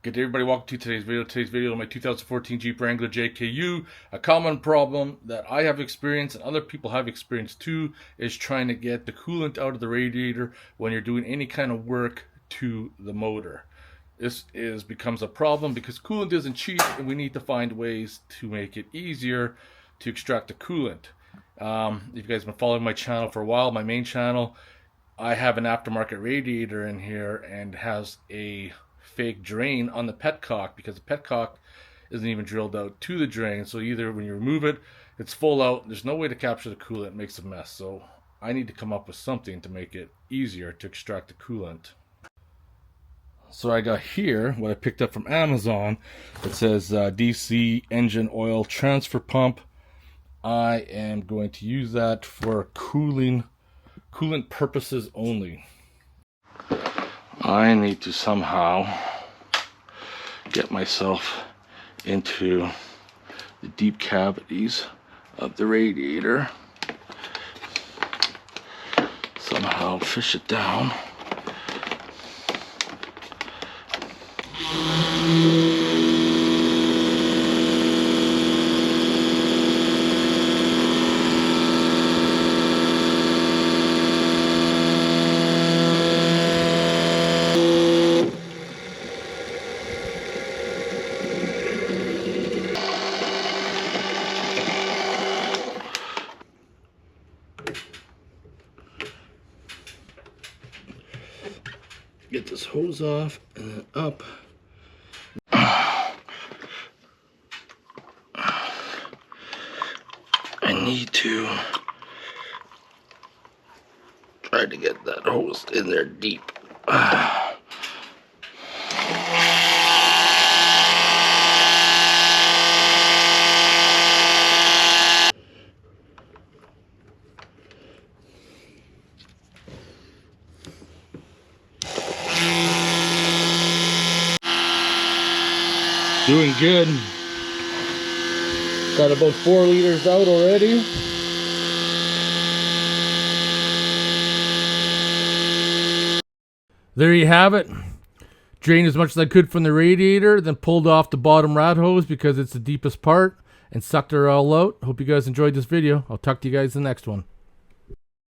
Good day, everybody. Welcome to today's video. Today's video on my 2014 Jeep Wrangler JKU. A common problem that I have experienced and other people have experienced too is trying to get the coolant out of the radiator when you're doing any kind of work to the motor. This becomes a problem because coolant isn't cheap and we need to find ways to make it easier to extract the coolant. If you guys have been following my channel for a while, my main channel, I have an aftermarket radiator in here and has a fake drain on the petcock because the petcock isn't even drilled out to the drain. So either when you remove it, it's full out, there's no way to capture the coolant, it makes a mess. So I need to come up with something to make it easier to extract the coolant. So I got here what I picked up from Amazon. It says DC engine oil transfer pump. I am going to use that for coolant purposes only. I need to somehow get myself into the deep cavities of the radiator. Somehow fish it down. Get this hose off and then up. I need to try to get that hose in there deep. Doing good. Got about 4 liters out already. There you have it. Drained as much as I could from the radiator, then pulled off the bottom rad hose because it's the deepest part and sucked her all out. Hope you guys enjoyed this video. I'll talk to you guys in the next one.